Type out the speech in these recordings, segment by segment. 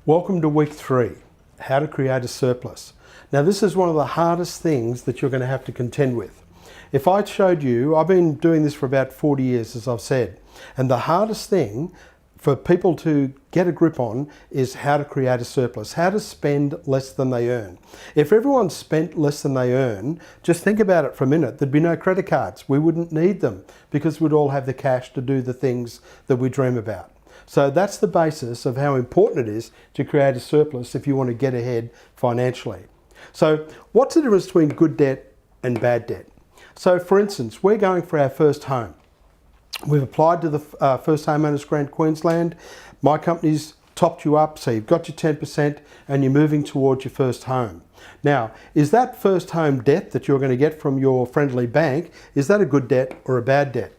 Welcome to week 3, how to create a surplus. Now this is one of the hardest things that you're going to have to contend with. If I showed you, I've been doing this for about 40 years as I've said, and the hardest thing for people to get a grip on is how to create a surplus, how to spend less than they earn. If everyone spent less than they earn, just think about it for a minute, there'd be no credit cards. We wouldn't need them because we'd all have the cash to do the things that we dream about. So that's the basis of how important it is to create a surplus if you want to get ahead financially. So what's the difference between good debt and bad debt? So for instance, we're going for our first home. We've applied to the First Homeowners Grant Queensland. My company's topped you up, so you've got your 10% and you're moving towards your first home. Now, is that first home debt that you're going to get from your friendly bank, is that a good debt or a bad debt?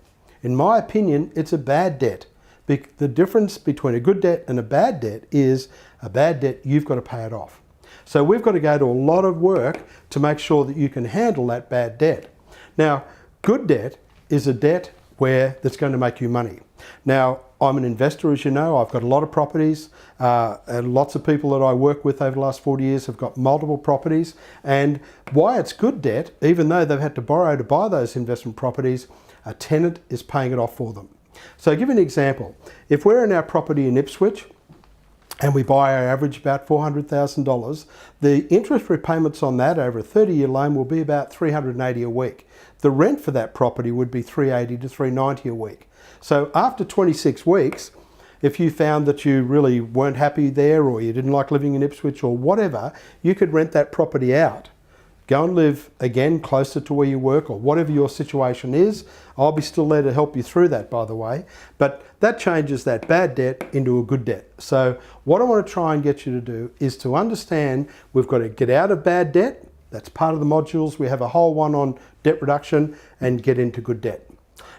In my opinion, it's a bad debt. The difference between a good debt and a bad debt is a bad debt, you've got to pay it off. So we've got to go to a lot of work to make sure that you can handle that bad debt. Now, good debt is a debt that's going to make you money. Now, I'm an investor, as you know. I've got a lot of properties, and lots of people that I work with over the last 40 years have got multiple properties. And why it's good debt, even though they've had to borrow to buy those investment properties, a tenant is paying it off for them. So I'll give you an example. If we're in our property in Ipswich and we buy our average about $400,000, the interest repayments on that over a 30-year loan will be about $380 a week. The rent for that property would be $380 to $390 a week. So after 26 weeks, if you found that you really weren't happy there or you didn't like living in Ipswich or whatever, you could rent that property out. Go and live again closer to where you work or whatever your situation is. I'll be still there to help you through that, by the way. But that changes that bad debt into a good debt. So what I want to try and get you to do is to understand we've got to get out of bad debt. That's part of the modules. We have a whole one on debt reduction and get into good debt.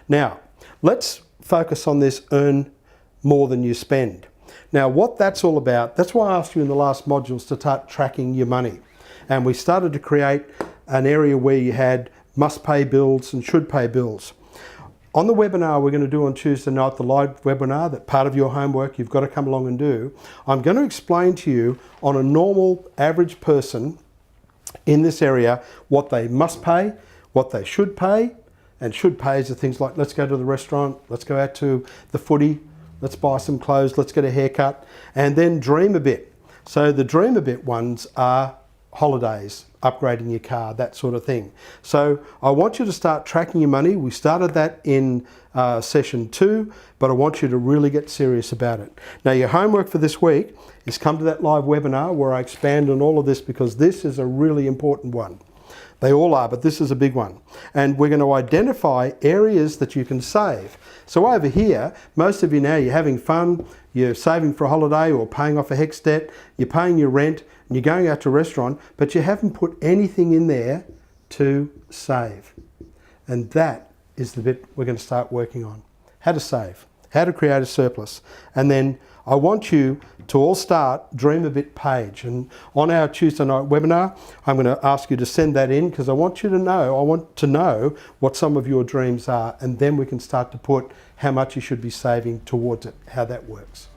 Now, let's focus on this earn more than you spend. Now, what that's all about, that's why I asked you in the last modules to start tracking your money. And we started to create an area where you had must pay bills and should pay bills. On the webinar we're going to do on Tuesday night, the live webinar, that part of your homework you've got to come along and do, I'm going to explain to you on a normal average person in this area what they must pay, what they should pay, and should pays are things like let's go to the restaurant, let's go out to the footy, let's buy some clothes, let's get a haircut, and then dream a bit. So the dream a bit ones are holidays, upgrading your car, that sort of thing. So I want you to start tracking your money. We started that in session 2, but I want you to really get serious about it. Now your homework for this week is come to that live webinar where I expand on all of this because this is a really important one. They all are, but this is a big one. And we're going to identify areas that you can save. So over here, most of you now, you're having fun, you're saving for a holiday or paying off a HECS debt, you're paying your rent, and you're going out to a restaurant, but you haven't put anything in there to save. And that is the bit we're going to start working on. How to save, how to create a surplus. And then I want you to all start Dream a Bit page. And on our Tuesday night webinar, I'm going to ask you to send that in because I want to know what some of your dreams are, and then we can start to put how much you should be saving towards it, how that works.